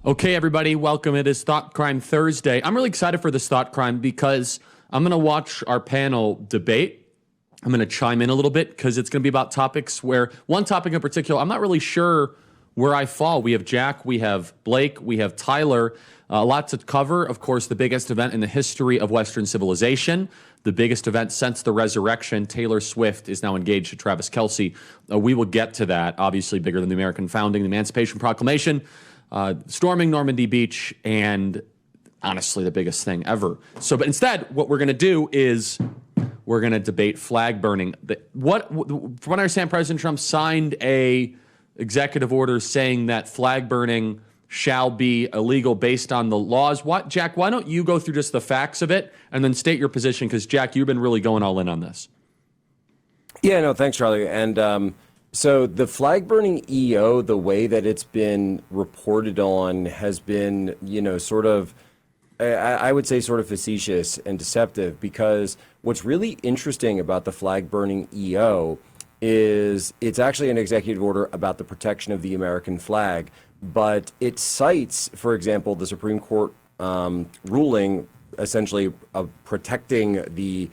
Okay, everybody, welcome. It is Thought Crime Thursday. I'm really excited for this Thought Crime because I'm going to watch our panel debate. I'm going to chime in a little bit because it's going to be about topics where one topic in particular, I'm not really sure where I fall. We have Jack, we have Blake, we have Tyler. A lot to cover. Of course, the biggest event in the history of Western civilization, the biggest event since the resurrection. Taylor Swift is now engaged to Travis Kelce. We will get to that. Obviously, bigger than the American founding, the Emancipation Proclamation, storming Normandy Beach, and honestly, the biggest thing ever. But instead, what we're going to do is we're going to debate flag burning. From what I understand, President Trump signed a executive order saying that flag burning shall be illegal based on the laws. Jack, why don't you go through just the facts of it and then state your position? Because, Jack, you've been really going all in on this. Yeah, no, thanks, Charlie. And so the flag burning EO, the way that it's been reported on has been, sort of, I would say sort of facetious and deceptive, because what's really interesting about the flag burning EO is it's actually an executive order about the protection of the American flag. But it cites, for example, the Supreme Court ruling essentially protecting the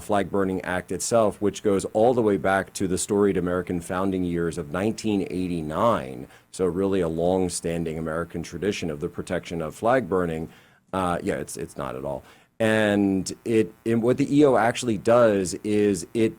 Flag Burning Act itself, which goes all the way back to the storied American founding years of 1989. So really a long-standing American tradition of the protection of flag burning. It's not at all. And what the EO actually does is it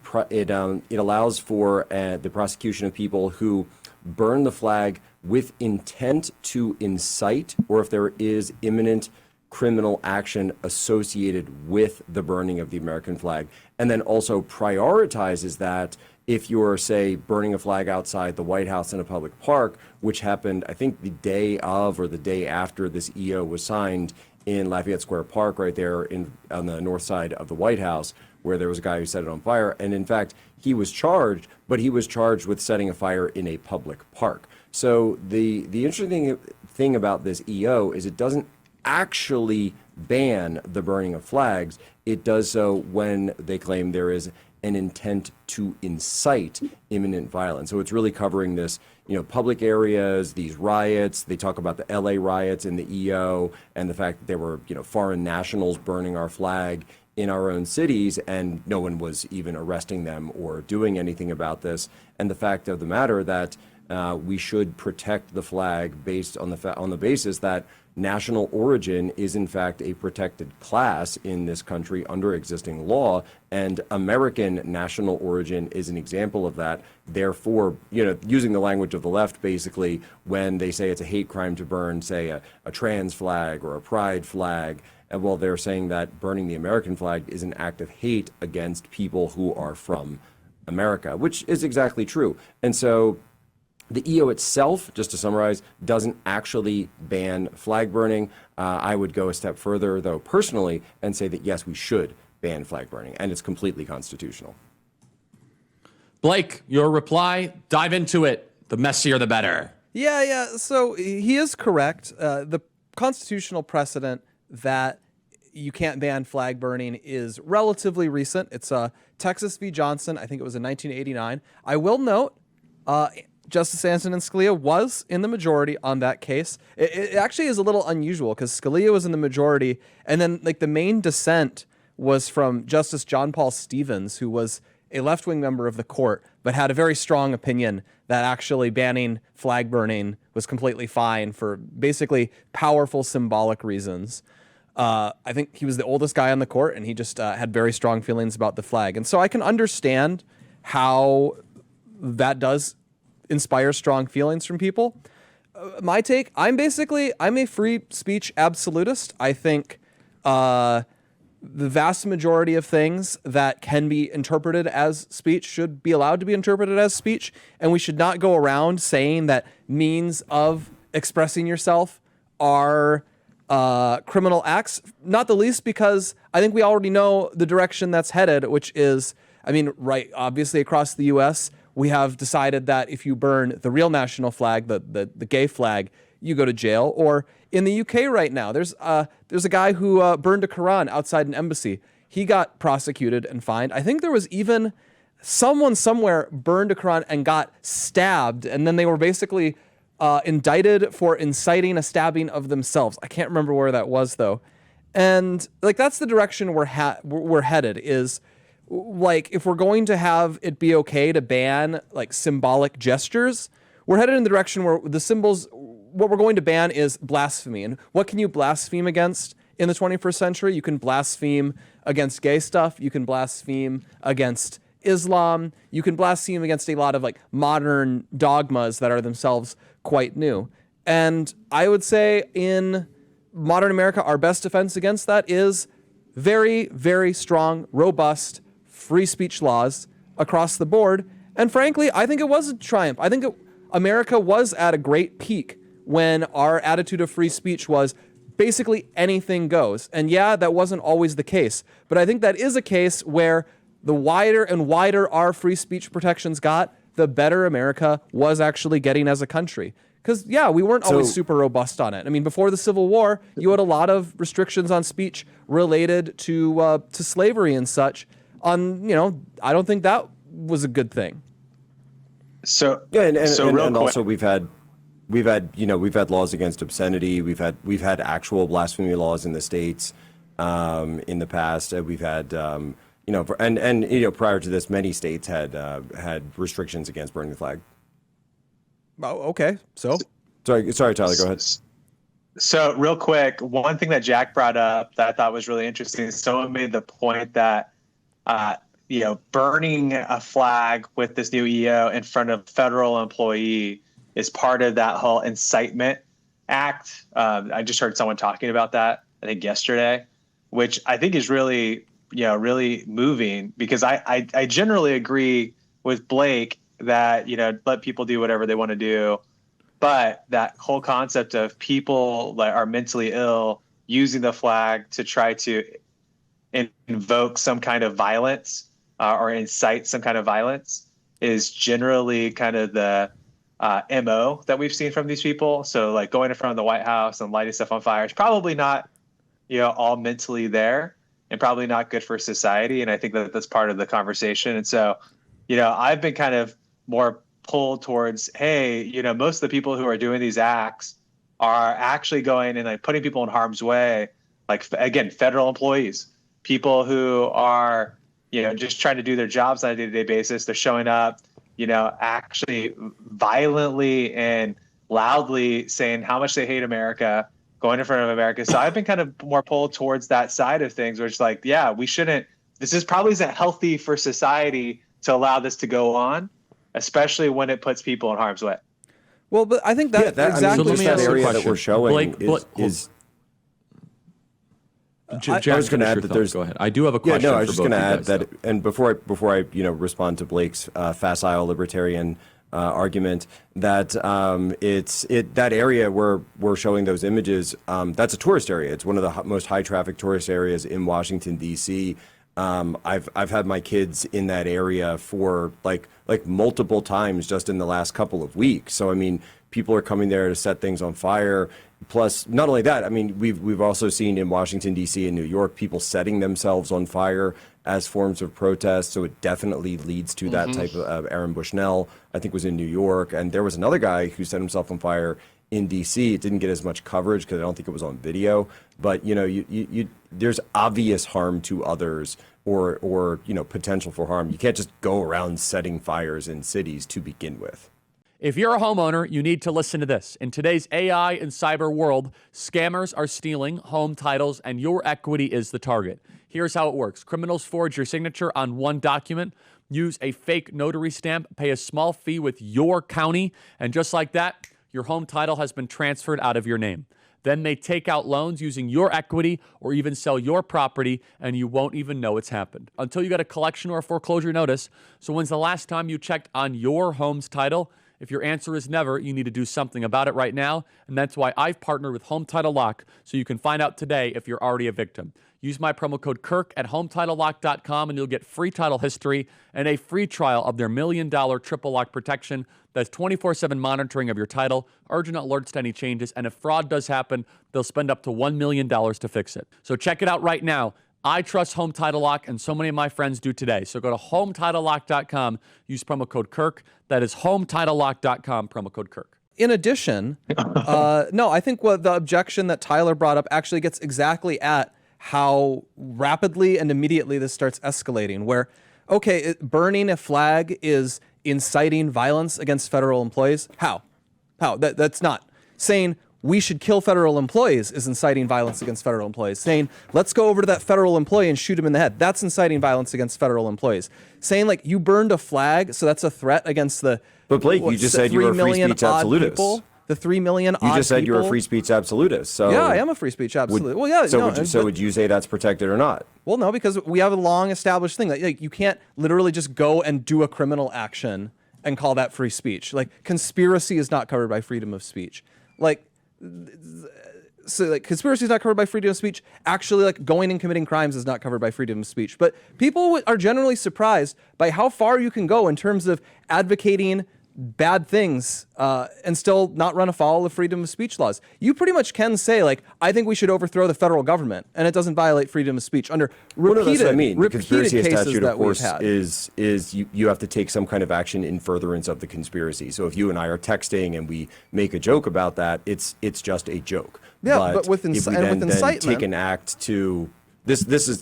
allows for the prosecution of people who burn the flag with intent to incite, or if there is imminent criminal action associated with the burning of the American flag, and then also prioritizes that if you're, say, burning a flag outside the White House in a public park, which happened, I think, the day of or the day after this EO was signed in Lafayette Square Park, right there on the north side of the White House, where there was a guy who set it on fire. And in fact, he was charged, but he was charged with setting a fire in a public park. So the interesting thing about this EO is it doesn't actually ban the burning of flags. It does so when they claim there is an intent to incite imminent violence. So it's really covering this, public areas, these riots. They talk about the LA riots in the EO and the fact that there were, foreign nationals burning our flag in our own cities, and no one was even arresting them or doing anything about this. And the fact of the matter that we should protect the flag based on the basis that national origin is in fact a protected class in this country under existing law, and American national origin is an example of that. Therefore, using the language of the left, basically, when they say it's a hate crime to burn, say, a trans flag or a pride flag, and well, they're saying that burning the American flag is an act of hate against people who are from America, which is exactly true. And so the EO itself, just to summarize, doesn't actually ban flag burning. I would go a step further, though, personally, and say that, yes, we should ban flag burning, and it's completely constitutional. Blake, your reply, dive into it. The messier, the better. Yeah. So he is correct. The constitutional precedent that you can't ban flag burning is relatively recent. It's Texas v. Johnson. I think it was in 1989. I will note Justice Antonin Scalia was in the majority on that case. It actually is a little unusual because Scalia was in the majority, and then the main dissent was from Justice John Paul Stevens, who was a left-wing member of the court, but had a very strong opinion that actually banning flag burning was completely fine for basically powerful symbolic reasons. I think he was the oldest guy on the court, and he just had very strong feelings about the flag. And so I can understand how that does inspire strong feelings from people. My take, I'm a free speech absolutist. I think the vast majority of things that can be interpreted as speech should be allowed to be interpreted as speech, and we should not go around saying that means of expressing yourself are criminal acts, not the least because I think we already know the direction that's headed, which is, obviously across the U.S., we have decided that if you burn the real national flag, the gay flag, you go to jail. Or in the UK right now, there's a guy who burned a Quran outside an embassy. He got prosecuted and fined. I think there was even someone somewhere burned a Quran and got stabbed, and then they were basically indicted for inciting a stabbing of themselves. I can't remember where that was though. And like that's the direction we're headed is like if we're going to have it be okay to ban like symbolic gestures, we're headed in the direction where the symbols what we're going to ban is blasphemy. And what can you blaspheme against in the 21st century? You can blaspheme against gay stuff, you can blaspheme against Islam, you can blaspheme against a lot of like modern dogmas that are themselves quite new. And I would say in modern America, our best defense against that is very, very strong, robust free speech laws across the board. And frankly, I think it was a triumph. I think America was at a great peak when our attitude of free speech was basically anything goes. And yeah, that wasn't always the case. But I think that is a case where the wider and wider our free speech protections got, the better America was actually getting as a country. Because, yeah, we weren't always super robust on it. I mean, before the Civil War, you had a lot of restrictions on speech related to slavery and such. I don't think that was a good thing. So yeah, and also we've had laws against obscenity. We've had actual blasphemy laws in the states in the past. We've had prior to this, many states had restrictions against burning the flag. Oh, okay. So sorry, Tyler, go ahead. So real quick, one thing that Jack brought up that I thought was really interesting, someone made the point that, burning a flag with this new EO in front of a federal employee is part of that whole incitement act. I just heard someone talking about that, I think yesterday, which I think is really, really moving because I generally agree with Blake that, let people do whatever they want to do. But that whole concept of people that are mentally ill using the flag to try to invoke some kind of violence or incite some kind of violence is generally kind of the MO that we've seen from these people. So like going in front of the White House and lighting stuff on fire is probably not, all mentally there and probably not good for society. And I think that that's part of the conversation. And so, I've been kind of more pulled towards, hey, most of the people who are doing these acts are actually going and like putting people in harm's way. Like, again, federal employees, people who are, just trying to do their jobs on a day-to-day basis. They're showing up, actually violently and loudly saying how much they hate America, going in front of America. So I've been kind of more pulled towards that side of things, where it's like, yeah, we shouldn't, this is probably isn't healthy for society to allow this to go on, especially when it puts people in harm's way. Well, but I think that exactly that area that we're showing is I was going to add that there's. Go ahead. I do have a question. Yeah, no, I was just going to add that. And before I respond to Blake's facile libertarian argument, that that area where we're showing those images, that's a tourist area. It's one of the most high traffic tourist areas in Washington D.C. I've had my kids in that area for like multiple times just in the last couple of weeks. So I mean, people are coming there to set things on fire. Plus, not only that, I mean, we've also seen in Washington D.C. and New York people setting themselves on fire as forms of protest. So it definitely leads to that type of. Aaron Bushnell, I think, was in New York, and there was another guy who set himself on fire in D.C. It didn't get as much coverage because I don't think it was on video. But there's obvious harm to others, or potential for harm. You can't just go around setting fires in cities to begin with. If you're a homeowner, you need to listen to this. In today's AI and cyber world, scammers are stealing home titles, and your equity is the target. Here's how it works. Criminals forge your signature on one document, use a fake notary stamp, pay a small fee with your county, and just like that, your home title has been transferred out of your name. Then they take out loans using your equity or even sell your property, and you won't even know it's happened until you get a collection or a foreclosure notice. So when's the last time you checked on your home's title? If your answer is never, you need to do something about it right now, and that's why I've partnered with Home Title Lock, so you can find out today if you're already a victim. Use my promo code Kirk at HometitleLock.com, and you'll get free title history and a free trial of their $1 million triple lock protection. That's 24/7 monitoring of your title, urgent alerts to any changes, and if fraud does happen, they'll spend up to $1 million to fix it. So check it out right now. I trust Home Title Lock, and so many of my friends do today. So go to HometitleLock.com, use promo code Kirk. That is HometitleLock.com, promo code Kirk. in addition, no, I think what the objection that Tyler brought up actually gets exactly at how rapidly and immediately this starts escalating, where, okay, burning a flag is inciting violence against federal employees. How? That's not. Saying we should kill federal employees is inciting violence against federal employees. Saying let's go over to that federal employee and shoot him in the head, that's inciting violence against federal employees. Saying like you burned a flag, so that's a threat against the. But Blake, you just said you were a free speech absolutist. People, the 3 million odd people. You just said you were a free speech absolutist. So yeah, I am a free speech absolutist. Well, yeah. So would you say that's protected or not? Well, no, because we have a long established thing that like, you can't literally just go and do a criminal action and call that free speech. Like conspiracy is not covered by freedom of speech. Conspiracy is not covered by freedom of speech. Actually, like going and committing crimes is not covered by freedom of speech. But people are generally surprised by how far you can go in terms of advocating bad things and still not run afoul of freedom of speech laws. You pretty much can say, like, I think we should overthrow the federal government, and it doesn't violate freedom of speech under repeated, that's what I mean. The conspiracy cases statute, that of course, we've had. is you have to take some kind of action in furtherance of the conspiracy. So if you and I are texting and we make a joke about that, it's just a joke. Yeah, but with if we then then take an act to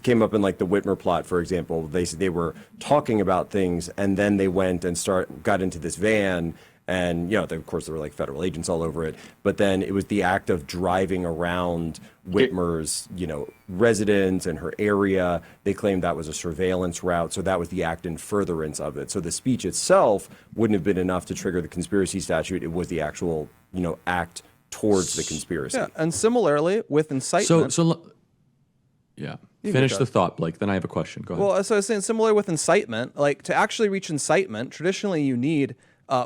came up in like the Whitmer plot, for example. They were talking about things, and then they went and got into this van, and of course there were like federal agents all over it. But then it was the act of driving around Whitmer's residence and her area. They claimed that was a surveillance route, so that was the act in furtherance of it. So the speech itself wouldn't have been enough to trigger the conspiracy statute. It was the actual act towards the conspiracy. Yeah, and similarly with incitement. Yeah. Finish the thought, Blake. Then I have a question. Go ahead. Well, so I was saying similar with incitement, like to actually reach incitement, traditionally you need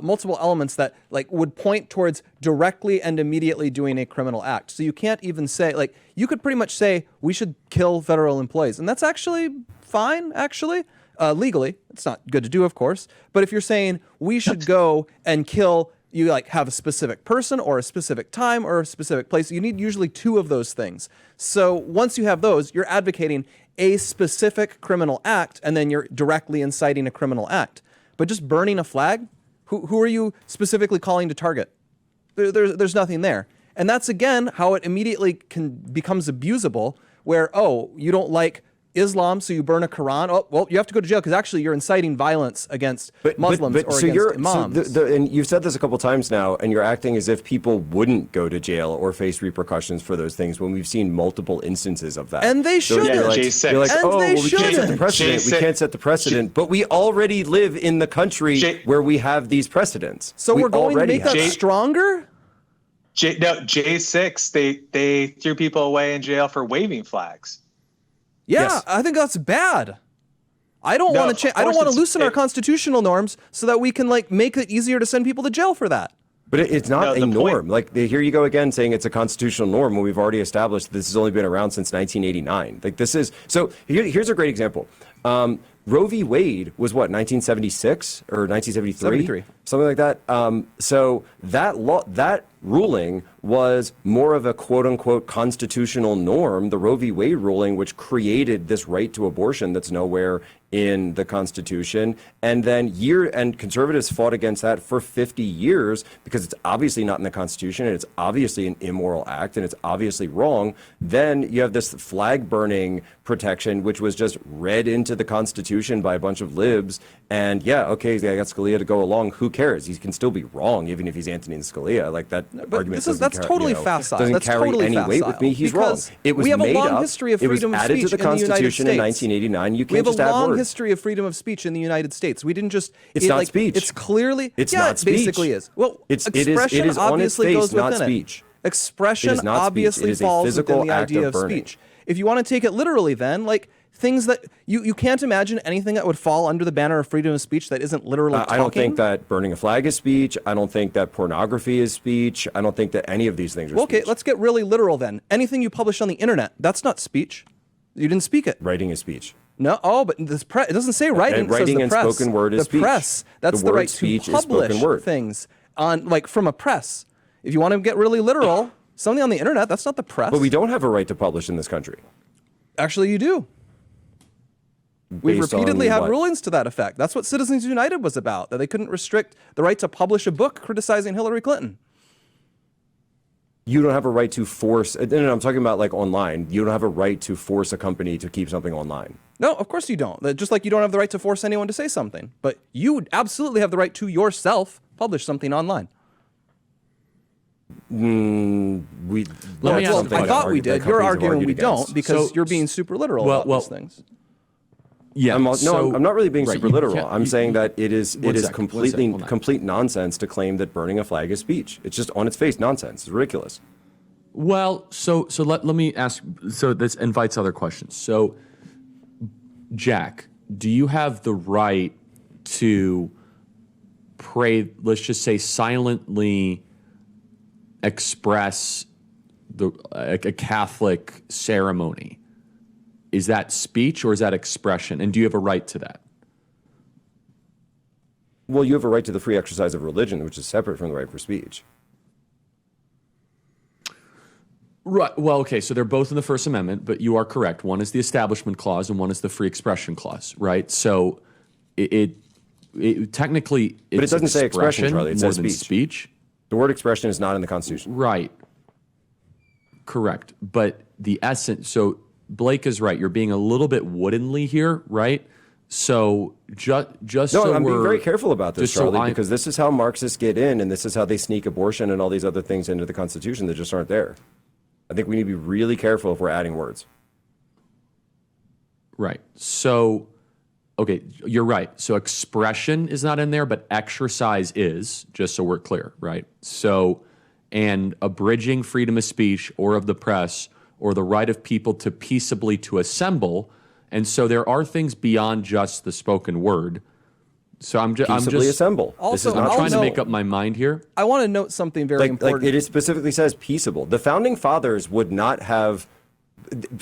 multiple elements that like would point towards directly and immediately doing a criminal act. So you can't even say, like, you could pretty much say we should kill federal employees. And that's actually fine, actually. Legally. It's not good to do, of course. But if you're saying we should go and kill, you like have a specific person or a specific time or a specific place. You need usually two of those things. So once you have those, you're advocating a specific criminal act, and then you're directly inciting a criminal act. But just burning a flag, who are you specifically calling to target? There's nothing there. And that's, again, how it immediately becomes abusable, where, you don't like Islam, so you burn a Quran. Oh, well, you have to go to jail because actually you're inciting violence against Muslims or against imams. And you've said this a couple times now, and you're acting as if people wouldn't go to jail or face repercussions for those things when we've seen multiple instances of that. And they shouldn't. You're like, we can't set the precedent. J6. We can't set the precedent. But we already live in the country where we have these precedents. So we're going to make that stronger? J6, they threw people away in jail for waving flags. Yeah, Yes. I think that's bad. I don't want to I don't want to loosen our constitutional norms so that we can like make it easier to send people to jail for that. But it's not a norm. Like here you go again saying it's a constitutional norm when we've already established this has only been around since 1989. Like this is so. Here's a great example. Roe v. Wade was what 1976 or 1973, 73. Something like that. So that ruling was more of a quote unquote constitutional norm. The Roe v. Wade ruling, which created this right to abortion that's nowhere in the Constitution, and then conservatives fought against that for 50 years because it's obviously not in the Constitution and it's obviously an immoral act and it's obviously wrong. Then you have this flag burning protection, which was just read into the Constitution by a bunch of libs. And I got Scalia to go along. Who cares? He can still be wrong, even if he's Antonin Scalia. Like that argument that's totally facile. Doesn't That's carry totally any weight with me. He's wrong. It was we have made a long up. history of It was freedom of added speech to the in the United Constitution in States. 1989. You We can't have just a add long words. history of freedom of speech in the United States. We didn't just. It's not speech. It's clearly. It's yeah, not it speech. basically is. Well, it expression is on its obviously face, goes not within speech. it. Expression It is not speech. obviously It is a falls physical within the act idea of of burning. speech. If you want to take it literally, then like things that you can't imagine anything that would fall under the banner of freedom of speech that isn't literally talking. I don't think that burning a flag is speech. I don't think that pornography is speech. I don't think that any of these things are Okay, speech. let's get really literal then. Anything you publish on the internet, that's not speech. You didn't speak it. Writing is speech. No, but it doesn't say writing. It says writing the and press. spoken word is speech. The press. That's The the word right to speech is spoken publish word. things on like from a press. If you want to get really literal, something on the internet, that's not the press. But we don't have a right to publish in this country. Actually, you do. We've Based on repeatedly had what? rulings to that effect. That's what Citizens United was about, that they couldn't restrict the right to publish a book criticizing Hillary Clinton. You don't have a right to force. No, I'm talking about like online. You don't have a right to force a company to keep something online. No, of course you don't. Just like you don't have the right to force anyone to say something. But you absolutely have the right to yourself publish something online. We. Let me ask Well, the I question. thought we did. You're arguing we against. don't because So- you're being super literal about these things. Yeah. I'm not really being right, super you literal. can't- I'm you- saying that it is One second, completely hold on. complete nonsense to claim that burning a flag is speech. It's just on its face nonsense. It's ridiculous. Well, so let me ask. So this invites other questions. So, Jack, do you have the right to pray? Let's just say silently express a Catholic ceremony. Is that speech or is that expression? And do you have a right to that? Well, you have a right to the free exercise of religion, which is separate from the right for speech. Right. Well, okay. So they're both in the First Amendment, but you are correct. One is the Establishment Clause, and one is the Free Expression Clause. Right. So it technically, But it doesn't say expression, Charlie. It more says than speech. The word expression is not in the Constitution. Right. Correct. But the essence. So Blake is right. You're being a little bit woodenly here, right? So just No, so I'm being we're- very careful about this, just so Charlie, I- because this is how Marxists get in, and this is how they sneak abortion and all these other things into the Constitution that just aren't there. I think we need to be really careful if we're adding words. Right. So, okay, you're right. So expression is not in there, but exercise is, just so we're clear, right? So, and abridging freedom of speech or of the press or the right of people to peaceably to assemble. And so there are things beyond just the spoken word. So I'm Peaceably just assemble. Also, this is I'm not trying to Also- make up my mind here. I want to note something very important. like it specifically says peaceable. The founding fathers would not have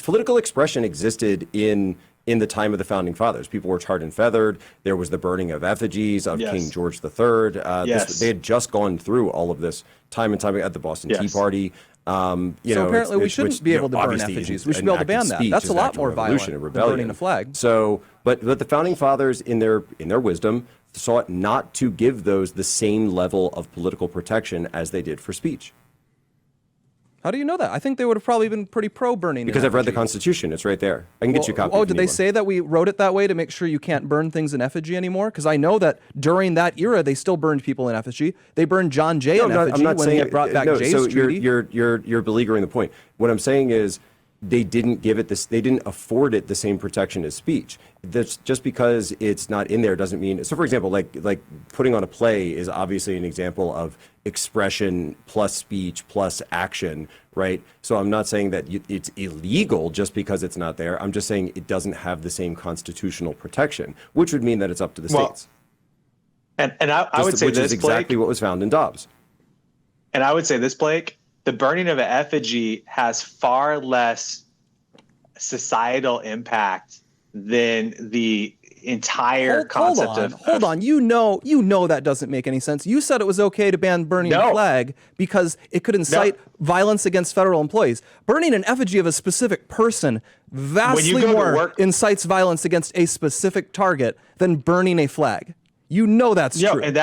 political expression existed in the time of the founding fathers. People were tarred and feathered. There was the burning of effigies of Yes. King George III. Yes. They had just gone through all of this time and time at the Boston Tea Yes. Party. So apparently we shouldn't be able to burn effigies. We should be able to ban that. That's a lot more violent than burning a flag. So, but the founding fathers, in their wisdom, sought not to give those the same level of political protection as they did for speech. How do you know that? I think they would have probably been pretty pro burning. Because I've read the Constitution. It's right there. I can get you a copy. Oh, if you did need they one. say that we wrote it that way to make sure you can't burn things in effigy anymore? Because I know that during that era, they still burned people in effigy. They burned John Jay in effigy when they brought back Jay's so treaty. you're beleaguering the point. What I'm saying is they didn't give it this. They didn't afford it the same protection as speech. That's just because it's not in there doesn't mean. So, for example, like putting on a play is obviously an example of expression plus speech plus action, right? So I'm not saying that it's illegal just because it's not there. I'm just saying it doesn't have the same constitutional protection, which would mean that it's up to the states. And I would say which this, is exactly Blake, what was found in Dobbs. and I would say this, Blake, the burning of an effigy has far less societal impact than the entire concept of Hold on. You know that doesn't make any sense. You said it was okay to ban burning a No. flag because it could incite violence against federal employees. Burning an effigy of a specific person vastly go to more work- incites violence against a specific target than burning a flag. You know that's true. and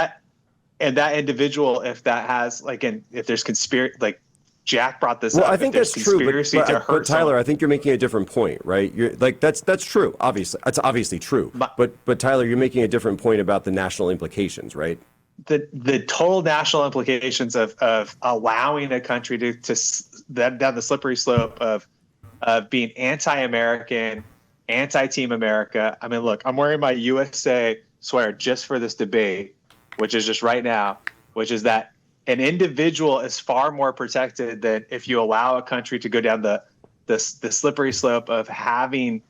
that individual, if that has if there's conspiracy, like Jack brought this Well, up. I think if there's that's true, conspiracy to hurt but Tyler, someone. I think you're making a different point, right? You're like that's true. Obviously, that's obviously true. But Tyler, you're making a different point about the national implications, right? the total national implications of allowing a country to down the slippery slope of being anti-American, anti-Team America. I mean, look, I'm wearing my USA sweater just for this debate, which is just right now, which is that an individual is far more protected than if you allow a country to go down the slippery slope of having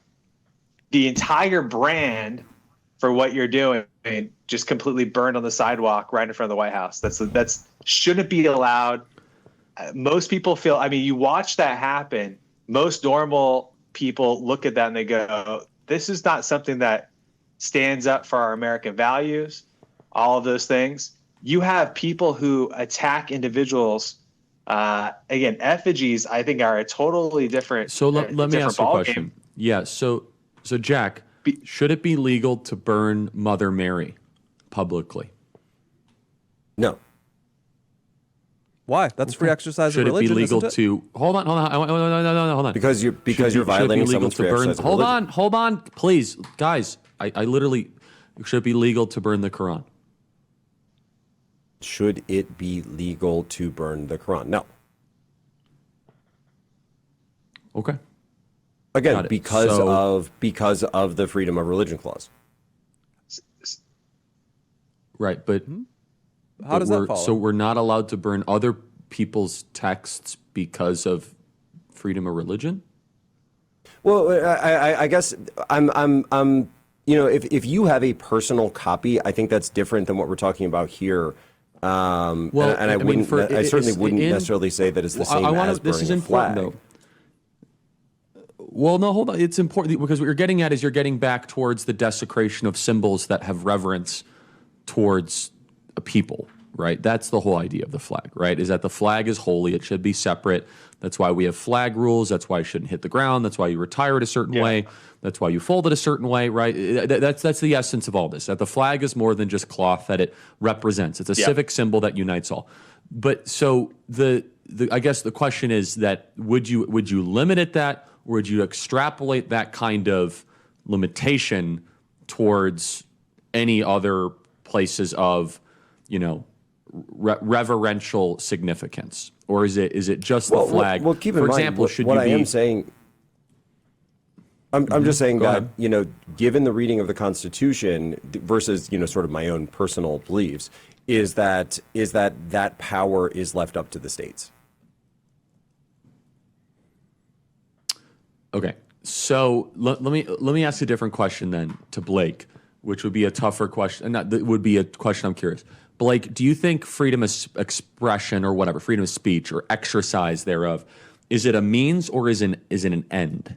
the entire brand for what you're doing just completely burned on the sidewalk right in front of the White House. That's shouldn't be allowed. Most people feel, I mean, you watch that happen. Most normal people look at that and they go, this is not something that stands up for our American values, all of those things. You have people who attack individuals. Again, effigies, I think, are a totally different. So let me ask you a question. Yeah. So Jack, should it be legal to burn Mother Mary publicly? No. Why? That's free exercise Should of religion. it be legal isn't it? to hold on? Hold on. Because you're Should it violating be legal someone's to free burn? exercise of religion. Hold on, please, guys. I literally should it be legal to burn the Quran? Should it be legal to burn the Quran? No. Okay. Again, Got it. because of the freedom of religion clause. Right, but How does that follow? So we're not allowed to burn other people's texts because of freedom of religion? Well, I guess I'm if you have a personal copy, I think that's different than what we're talking about here. I certainly wouldn't necessarily say that it's the same as burning this is a important, flag. though. Well, no, hold on. It's important because what you're getting at is you're getting back towards the desecration of symbols that have reverence towards a people, right? That's the whole idea of the flag, right? Is that the flag is holy. It should be separate. That's why we have flag rules. That's why it shouldn't hit the ground. That's why you retire it a certain way. That's why you fold it a certain way, right? That's the essence of all this. That the flag is more than just cloth that it represents. It's a civic symbol that unites all. But so I guess the question is that would you limit it that, or would you extrapolate that kind of limitation towards any other places of, reverential significance, or is it just the flag? Well, keep in For mind, example, should what you I be? am saying. I'm just saying Go that ahead. given the reading of the Constitution versus sort of my own personal beliefs, is that power is left up to the states. Okay, so let me ask a different question then to Blake, which would be a tougher question. That would be a question I'm curious. Blake, do you think freedom of expression or whatever, freedom of speech or exercise thereof, is it a means or is it an end?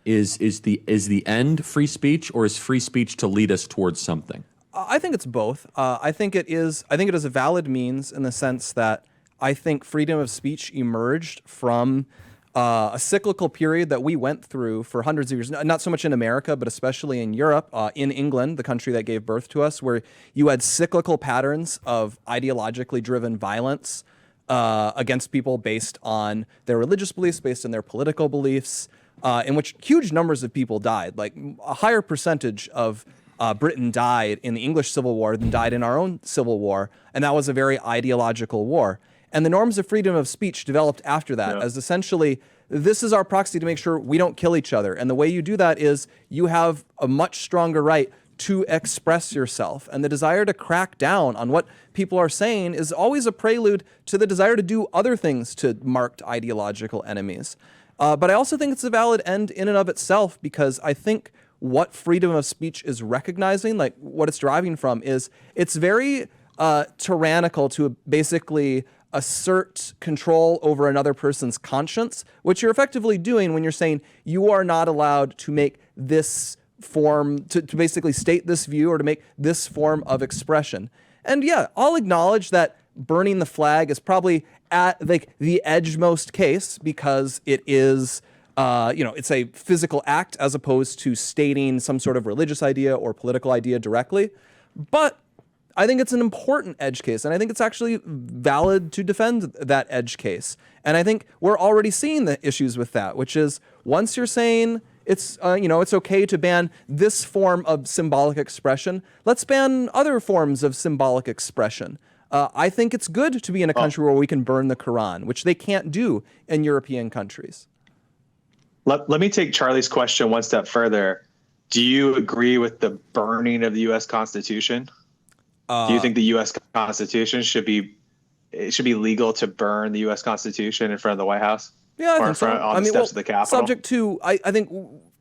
Is the end free speech, or is free speech to lead us towards something? I think it's both. I think it is a valid means in the sense that I think freedom of speech emerged from a cyclical period that we went through for hundreds of years, not so much in America, but especially in Europe, in England, the country that gave birth to us, where you had cyclical patterns of ideologically driven violence against people based on their religious beliefs, based on their political beliefs, in which huge numbers of people died. Like a higher percentage of Britain died in the English Civil War than died in our own Civil War, and that was a very ideological war. And the norms of freedom of speech developed after that as essentially, this is our proxy to make sure we don't kill each other. And the way you do that is you have a much stronger right to express yourself. And the desire to crack down on what people are saying is always a prelude to the desire to do other things to marked ideological enemies. But I also think it's a valid end in and of itself, because I think what freedom of speech is recognizing, like what it's deriving from, is it's very tyrannical to basically assert control over another person's conscience, which you're effectively doing when you're saying you are not allowed to make this form, to basically state this view or to make this form of expression. And yeah, I'll acknowledge that burning the flag is probably at like the edgemost case, because it is, it's a physical act as opposed to stating some sort of religious idea or political idea directly. But I think it's an important edge case, and I think it's actually valid to defend that edge case. And I think we're already seeing the issues with that, which is once you're saying it's okay to ban this form of symbolic expression, let's ban other forms of symbolic expression. I think it's good to be in a country where we can burn the Quran, which they can't do in European countries. Let me take Charlie's question one step further. Do you agree with the burning of the U.S. Constitution? Do you think the U.S. Constitution should be legal to burn the U.S. Constitution in front of the White House? Yeah, I or think so. on the steps of the Capitol? Subject to, I think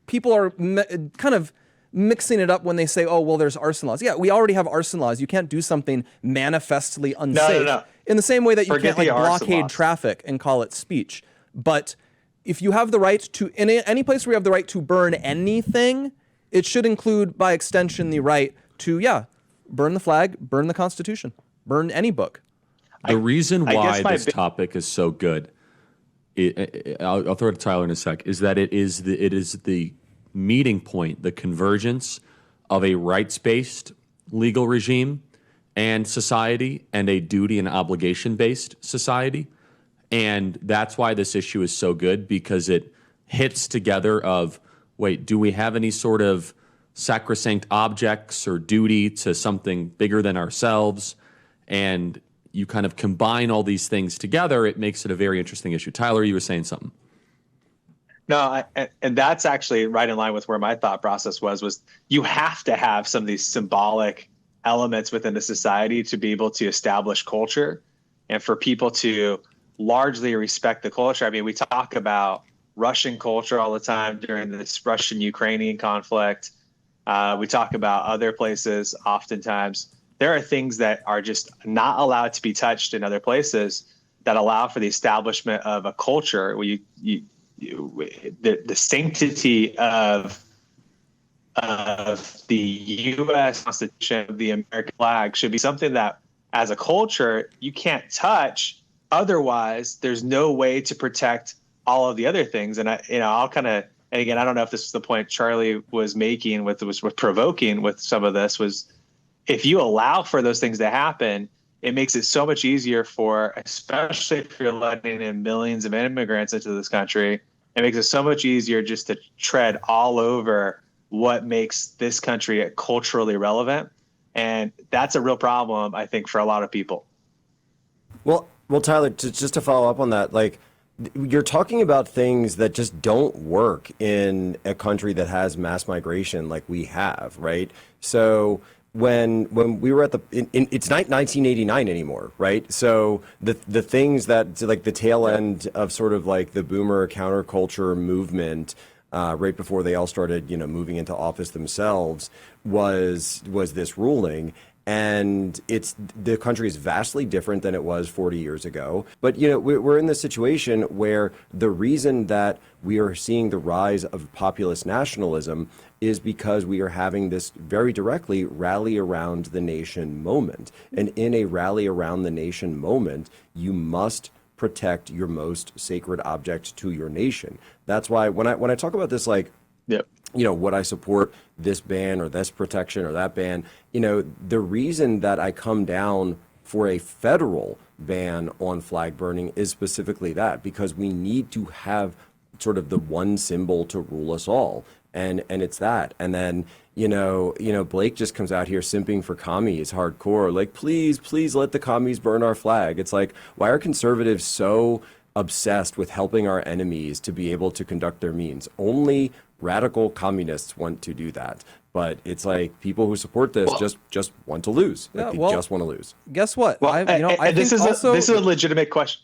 people are kind of mixing it up when they say, oh, well, there's arson laws. Yeah, we already have arson laws. You can't do something manifestly unsafe. No. In the same way that you Forget can't the arson blockade laws. traffic and call it speech. But if you have the right to, in any place where you have the right to burn anything, it should include, by extension, the right to, burn the flag, burn the Constitution, burn any book. The reason why my this topic is so good, I'll throw it to Tyler in a sec, is that it is the meeting point, the convergence of a rights-based legal regime and society and a duty and obligation based society. And that's why this issue is so good, because it hits together of, wait, do we have any sort of sacrosanct objects or duty to something bigger than ourselves? And you kind of combine all these things together, it makes it a very interesting issue. Tyler, you were saying something. No, and that's actually right in line with where my thought process was you have to have some of these symbolic elements within the society to be able to establish culture and for people to largely respect the culture. I mean, we talk about Russian culture all the time during this Russian-Ukrainian conflict. We talk about other places oftentimes. There are things that are just not allowed to be touched in other places that allow for the establishment of a culture where the sanctity of the U.S. Constitution, the American flag, should be something that, as a culture, you can't touch. Otherwise, there's no way to protect all of the other things. And I'll kind of, and again, I don't know if this is the point Charlie was making with provoking with some of this, was if you allow for those things to happen, it makes it so much easier for, especially if you're letting in millions of immigrants into this country, it makes it so much easier just to tread all over what makes this country culturally relevant. And that's a real problem, I think, for a lot of people. Well, Tyler, just to follow up on that, like, you're talking about things that just don't work in a country that has mass migration like we have, right? So when we were at it's not 1989 anymore, right? So the things that, like, the tail end of sort of like the boomer counterculture movement, right before they all started, moving into office themselves, was this ruling. And the country is vastly different than it was 40 years ago. But, we're in this situation where the reason that we are seeing the rise of populist nationalism is because we are having this very directly rally around the nation moment. And in a rally around the nation moment, you must protect your most sacred object to your nation. That's why when I talk about this, like, yep, would I support this ban or this protection or that ban? The reason that I come down for a federal ban on flag burning is specifically that, because we need to have sort of the one symbol to rule us all. And it's that. And then, Blake just comes out here simping for commies hardcore, like, please let the commies burn our flag. It's like, why are conservatives so obsessed with helping our enemies to be able to conduct their means? Only radical communists want to do that. But it's like people who support this just want to lose. Like, they just want to lose. Guess what? Well, I this is a legitimate question.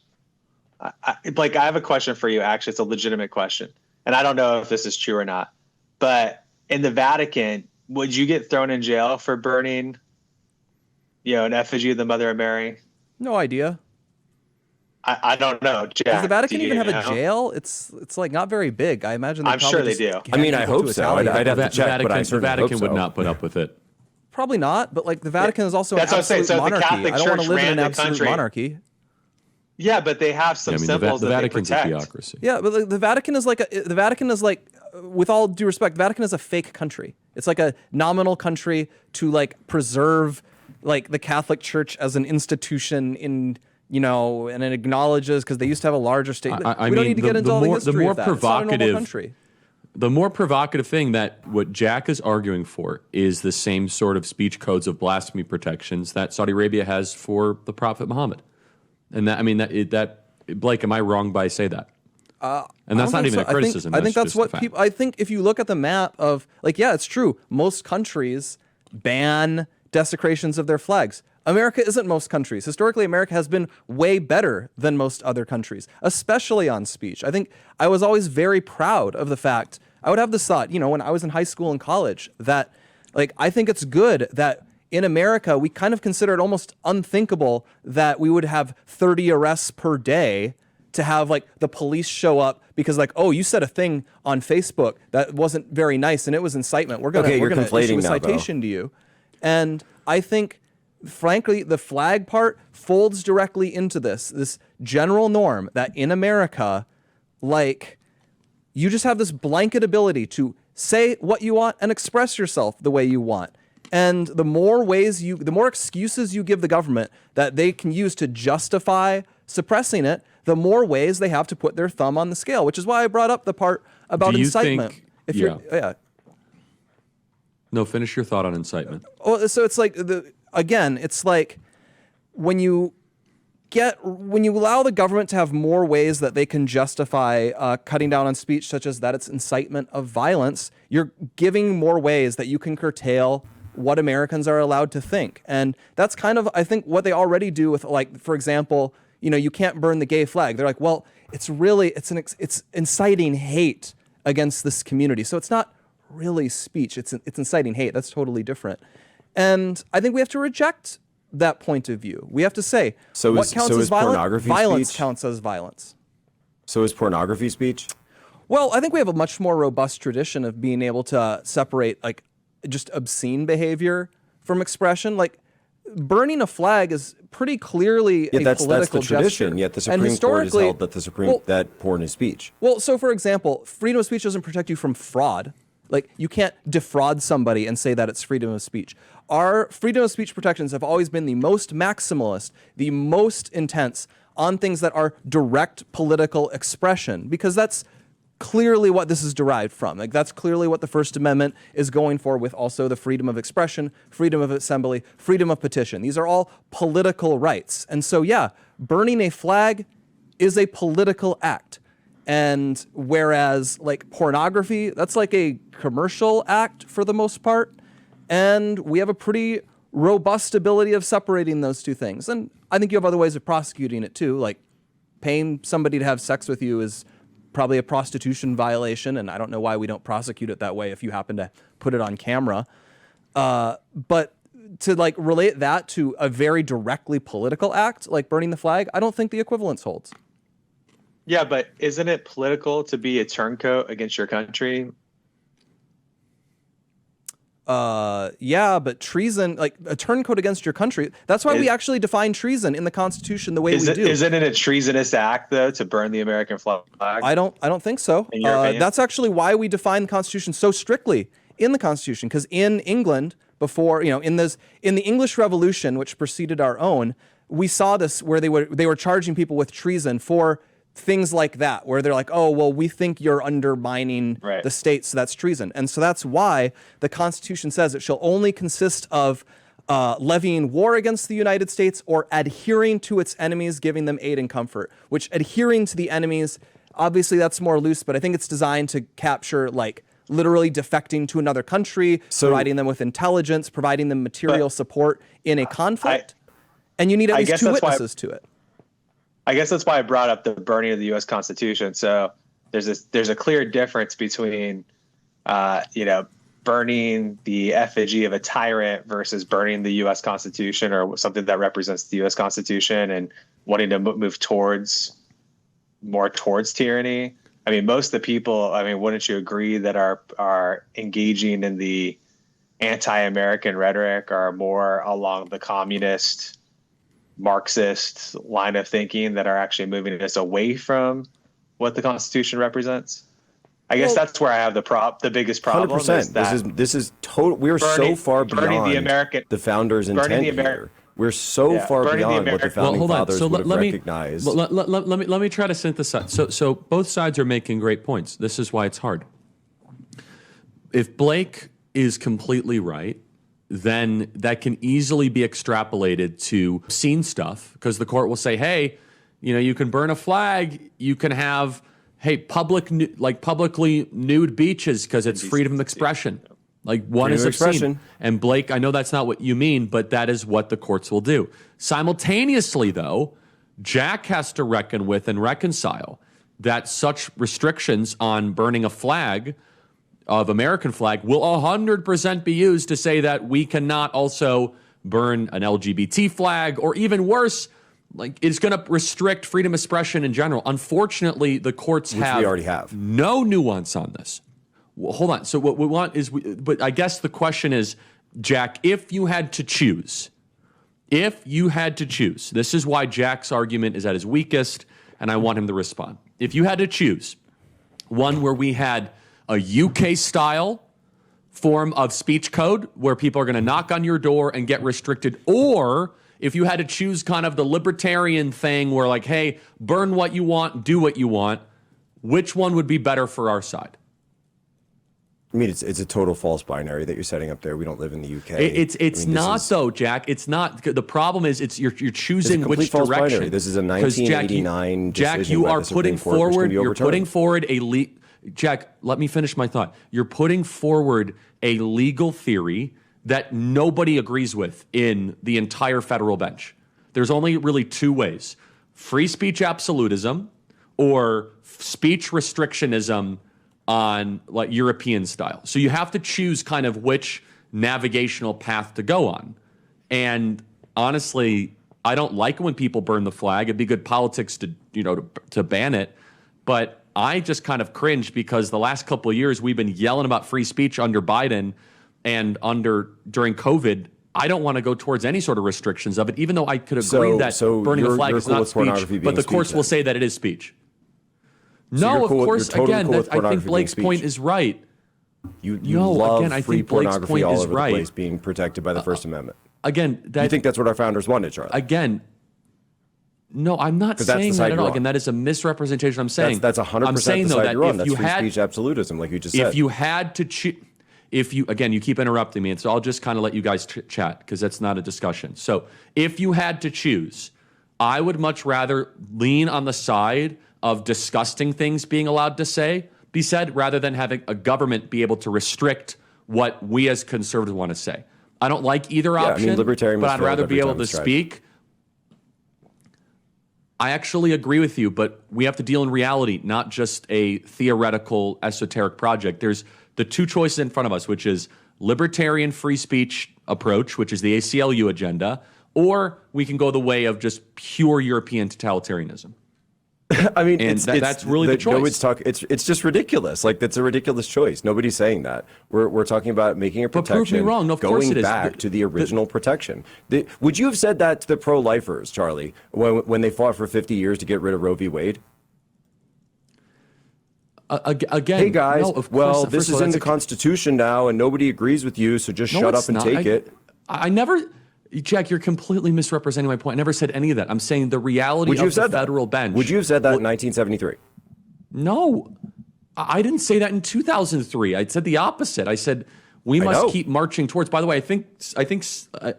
Blake, I have a question for you. Actually, it's a legitimate question, and I don't know if this is true or not. But in the Vatican, would you get thrown in jail for burning, an effigy of the Mother of Mary? No idea. I don't know. Jack, does the Vatican even have a jail? It's like not very big. I imagine. I'm sure they do. I mean, I hope so. I'd have to check, but the Vatican would not put up with it. Probably not. But like the Vatican is also an absolute monarchy. I don't want to live in an absolute monarchy. Yeah, but they have some symbols that they protect. The Vatican's a theocracy. Yeah, but the Vatican is like, with all due respect, the Vatican is a fake country. It's like a nominal country to like preserve like the Catholic Church as an institution in, and it acknowledges, because they used to have a larger state. We don't need to get into all the history of that. It's not a normal country. The more provocative thing that what Jack is arguing for is the same sort of speech codes of blasphemy protections that Saudi Arabia has for the Prophet Muhammad. And that Blake, am I wrong by say that? And that's not even a criticism. I think that's what people. I think if you look at the map of, like, yeah, it's true. Most countries ban desecrations of their flags. America isn't most countries. Historically, America has been way better than most other countries, especially on speech. I think I was always very proud of the fact. I would have this thought, when I was in high school and college, that, like, I think it's good that in America, we kind of consider it almost unthinkable that we would have 30 arrests per day to have like the police show up because, like, oh, you said a thing on Facebook that wasn't very nice and it was incitement. We're gonna issue a citation to you. And I think, frankly, the flag part folds directly into this general norm that in America, like, you just have this blanket ability to say what you want and express yourself the way you want. And the more excuses you give the government that they can use to justify suppressing it, the more ways they have to put their thumb on the scale, which is why I brought up the part about Do you incitement. think- No, finish your thought on incitement. Well, so it's like it's like when you allow the government to have more ways that they can justify cutting down on speech, such as that it's incitement of violence, you're giving more ways that you can curtail what Americans are allowed to think. And that's kind of, I think, what they already do with, like, for example, you can't burn the gay flag. They're like, well, it's inciting hate against this community. So it's not really speech. It's inciting hate. That's totally different. And I think we have to reject that point of view. We have to say, what counts as violence? Violence counts as violence. So is pornography speech? Well, I think we have a much more robust tradition of being able to separate, like, just obscene behavior from expression. Like, burning a flag is pretty clearly a that's political the tradition. gesture. Yet the Supreme Court has held that that porn is speech. Well, so for example, freedom of speech doesn't protect you from fraud. Like, you can't defraud somebody and say that it's freedom of speech. Our freedom of speech protections have always been the most maximalist, the most intense on things that are direct political expression, because that's clearly what this is derived from. Like, that's clearly what the First Amendment is going for, with also the freedom of expression, freedom of assembly, freedom of petition. These are all political rights. And so, yeah, burning a flag is a political act. And whereas, like, pornography, that's like a commercial act for the most part. And we have a pretty robust ability of separating those two things. And I think you have other ways of prosecuting it too. Like, paying somebody to have sex with you is probably a prostitution violation, and I don't know why we don't prosecute it that way if you happen to put it on camera. But to, like, relate that to a very directly political act, like burning the flag, I don't think the equivalence holds. Yeah, but isn't it political to be a turncoat against your country? Yeah, but treason, like a turncoat against your country, that's why we actually define treason in the Constitution the way we do. Isn't it a treasonous act, though, to burn the American flag? I don't think so. In your opinion? That's actually why we define the Constitution so strictly in the Constitution, because in England, before, in the English Revolution, which preceded our own, we saw this where they were charging people with treason for things like that, where they're like, oh, well, we think you're undermining the state, so that's treason. And so that's why the Constitution says it shall only consist of levying war against the United States or adhering to its enemies, giving them aid and comfort, which adhering to the enemies, obviously that's more loose, but I think it's designed to capture, like, literally defecting to another country, providing them with intelligence, providing them material support in a conflict. And you need at least two witnesses to it. I guess that's why I brought up the burning of the U.S. Constitution. So there's a clear difference between, burning the effigy of a tyrant versus burning the U.S. Constitution or something that represents the U.S. Constitution and wanting to move more towards tyranny. I mean, most of the people, wouldn't you agree that are engaging in the anti-American rhetoric are more along the communist, Marxist line of thinking that are actually moving us away from what the Constitution represents? I guess that's where I have the biggest problem. 100%. This is total. We're so far beyond the founders' intent here. We're so far beyond what the founding fathers would have recognized. Let me try to synthesize. So both sides are making great points. This is why it's hard. If Blake is completely right, then that can easily be extrapolated to obscene stuff, because the court will say, hey, you can burn a flag, you can have, publicly nude beaches because it's freedom of expression. Like, one is obscene. And Blake, I know that's not what you mean, but that is what the courts will do. Simultaneously, though, Jack has to reckon with and reconcile that such restrictions on burning a flag of American flag will 100% be used to say that we cannot also burn an LGBT flag, or even worse, like, it's going to restrict freedom of expression in general. Unfortunately, the courts we already have no nuance on this. Well, hold on. So what we want is, but I guess the question is, Jack, if you had to choose, this is why Jack's argument is at his weakest, and I want him to respond. If you had to choose one where we had a UK-style form of speech code where people are going to knock on your door and get restricted, or if you had to choose kind of the libertarian thing where like, hey, burn what you want, do what you want, which one would be better for our side? I mean, it's a total false binary that you're setting up there. We don't live in the UK. It's not though, Jack. It's not. The problem is you're choosing which false direction. Binary. This is a 1989 Jack, you are putting forward. You're putting forward a Jack, let me finish my thought. You're putting forward a legal theory that nobody agrees with in the entire federal bench. There's only really two ways: free speech absolutism or speech restrictionism on like European style. So you have to choose kind of which navigational path to go on. And honestly, I don't like it when people burn the flag. It'd be good politics to ban it. But I just kind of cringe because the last couple of years we've been yelling about free speech under Biden and during COVID. I don't want to go towards any sort of restrictions of it, even though I could agree that burning the flag is not speech. But the courts will say that it is speech. No, of course. Again, I think Blake's point is right. You love again, I free think Blake's pornography point all is over right. the place being protected by the First Amendment. Again, You think that's what our founders wanted, Charlie? again, no, I'm not that's the saying side that at you're all. on. Again, that is a misrepresentation. I'm saying That's 100% I'm saying the though side that you're on. if That's you free had speech absolutism, like you just said. if you had to choose, again, you keep interrupting me, and so I'll just kind of let you guys chat because that's not a discussion. So if you had to choose, I would much rather lean on the side of disgusting things being allowed to be said, rather than having a government be able to restrict what we as conservatives want to say. I don't like either option, libertarian but must I'd fail rather every be able time to it's tried. speak. I actually agree with you, but we have to deal in reality, not just a theoretical, esoteric project. There's the two choices in front of us, which is libertarian free speech approach, which is the ACLU agenda, or we can go the way of just pure European totalitarianism. I mean, And that's really the choice. It's just ridiculous. Like, that's a ridiculous choice. Nobody's saying that. We're talking about making a But protection. prove me wrong. No, of course going it is. back to the original protection. Would you have said that to the pro-lifers, Charlie, when they fought for 50 years to get rid of Roe v. Wade? Again, Hey guys, no, of well, course, this is in the Constitution now, and nobody agrees with you, so just shut up and take it. I never, Jack, you're completely misrepresenting my point. I never said any of that. I'm saying the reality of the federal bench. Would you have said that in 1973? No, I didn't say that in 2003. I said the opposite. I said we must keep marching towards. By the way, I think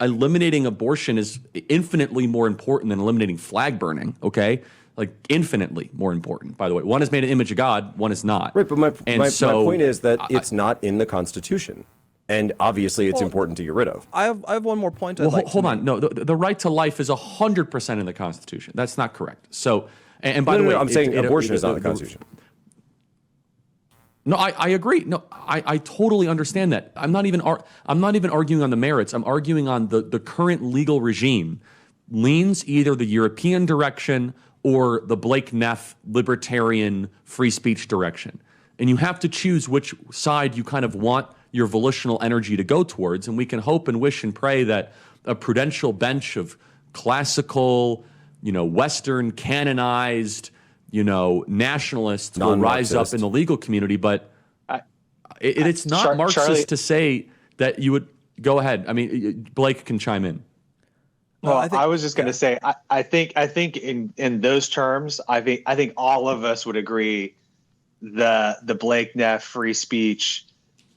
eliminating abortion is infinitely more important than eliminating flag burning. Okay, like infinitely more important. By the way, one is made an image of God, one is not. Right, but my point is that it's not in the Constitution, and obviously it's important to get rid of. I have one more point. Hold on. No, the right to life is 100% in the Constitution. That's not correct. So, and by the way, I'm saying abortion is not in the Constitution. No, I agree. No, I totally understand that. I'm not even arguing on the merits. I'm arguing on the current legal regime leans either the European direction or the Blake Neff libertarian free speech direction. And you have to choose which side you kind of want your volitional energy to go towards. And we can hope and wish and pray that a prudential bench of classical, Western canonized, nationalists will rise up in the legal community. But it's not Marxist Charlie, to say that you would go ahead. I mean, Blake can chime in. Well, I was just going to say, I think in those terms, I think all of us would agree the Blake Neff free speech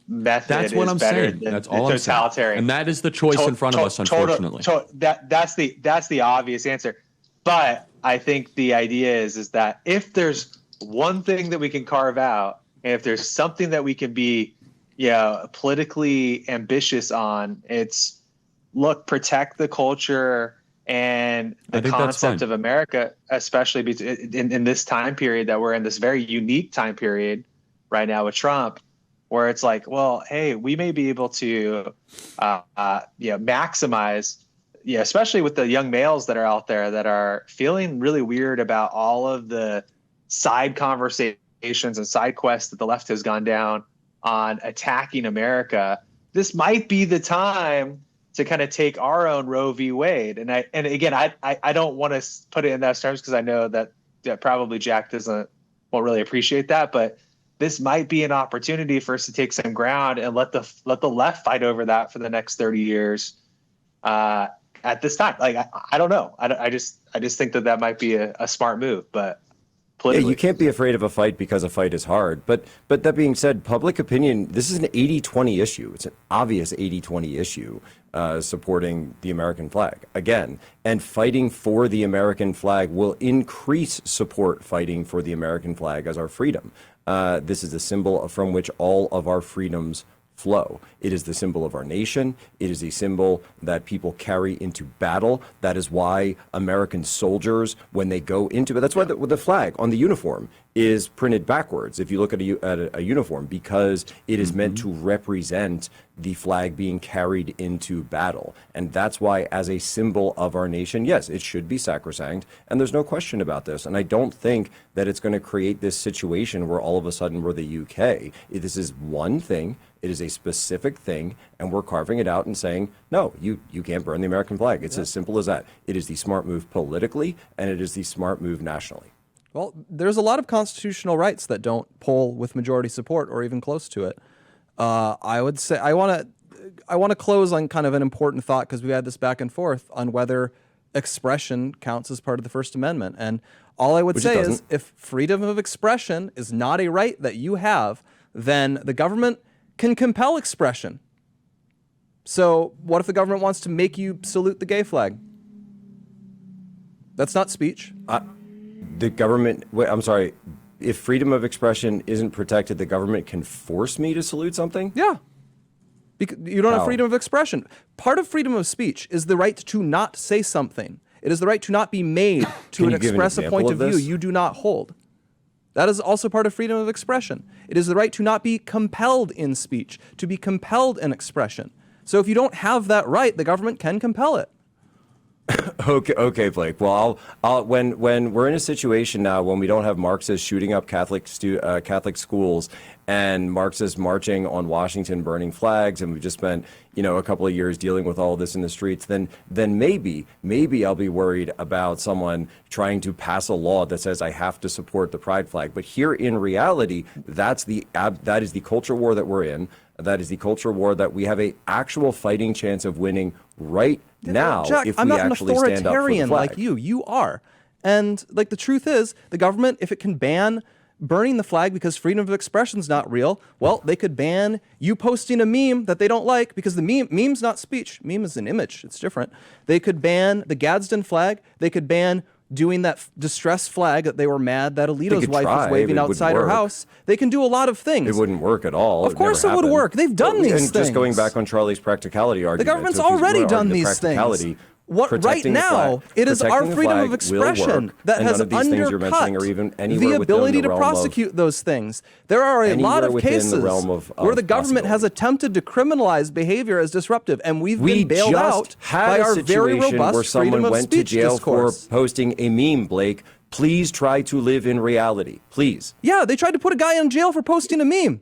method. That's what I'm saying. That's all I'm saying. And that is the choice in front of us, unfortunately. That's the obvious answer. But I think the idea is that if there's one thing that we can carve out, and if there's something that we can be, politically ambitious on, it's protect the culture and the concept of America, especially in this time period that we're in, this very unique time period right now with Trump, where it's like, well, hey, we may be able to, maximize, especially with the young males that are out there that are feeling really weird about all of the side conversations and side quests that the left has gone down on attacking America. This might be the time to kind of take our own Roe v. Wade. And again, I don't want to put it in those terms because I know that probably Jack won't really appreciate that. But this might be an opportunity for us to take some ground and let the left fight over that for the next 30 years. At this time, like I don't know, I just think that might be a smart move, but. Yeah, you can't be afraid of a fight because a fight is hard. But that being said, public opinion, this is an 80-20 issue. It's an obvious 80-20 issue supporting the American flag. Again, and fighting for the American flag will increase support fighting for the American flag as our freedom. This is the symbol from which all of our freedoms flow. It is the symbol of our nation. It is a symbol that people carry into battle. That is why American soldiers, when they go into it, that's why the flag on the uniform is printed backwards if you look at a uniform, because it is meant to represent the flag being carried into battle. And that's why, as a symbol of our nation, yes, it should be sacrosanct, and there's no question about this. And I don't think that it's going to create this situation where all of a sudden we're the UK. This is one thing. It is a specific thing, and we're carving it out and saying, no, you can't burn the American flag. It's as simple as that. It is the smart move politically, and it is the smart move nationally. Well, there's a lot of constitutional rights that don't poll with majority support or even close to it. I would say I want to close on kind of an important thought, because we had this back and forth on whether expression counts as part of the First Amendment. And all I would say is, if freedom of expression is not a right that you have, then the government can compel expression. So what if the government wants to make you salute the gay flag? That's not speech. The government, I'm sorry, if freedom of expression isn't protected, the government can force me to salute something? Yeah. Because you don't have freedom of expression. Part of freedom of speech is the right to not say something. It is the right to not be made to express a point of view you do not hold. That is also part of freedom of expression. It is the right to not be compelled in speech, to be compelled in expression. So if you don't have that right, the government can compel it. Okay, Blake. Well, when we're in a situation now when we don't have Marxists shooting up Catholic schools and Marxists marching on Washington, burning flags, and we've just spent a couple of years dealing with all of this in the streets, then maybe I'll be worried about someone trying to pass a law that says I have to support the pride flag. But here, in reality, that is the culture war that we're in. That is the culture war that we have a actual fighting chance of winning right now. Jack, if I'm we not an actually stand up for the authoritarian flag. like you. You are. And like the truth is, the government, if it can ban burning the flag because freedom of expression is not real, well, they could ban you posting a meme that they don't like, because the meme's not speech. Meme is an image. It's different. They could ban the Gadsden flag. They could ban doing that distress flag that they were mad that Alito's wife was waving outside her house. They can do a lot of things. It wouldn't work at all. Of course it would work. They've done these things. And just going back on Charlie's practicality argument. The government's already done these things. Right now, it is our freedom of expression that has undercut the ability to prosecute those things. There are a lot of cases where the government has attempted to criminalize behavior as disruptive, and we've been bailed out by our very robust freedom of speech discourse. For posting a meme, Blake. Please try to live in reality. Please. Yeah, they tried to put a guy in jail for posting a meme.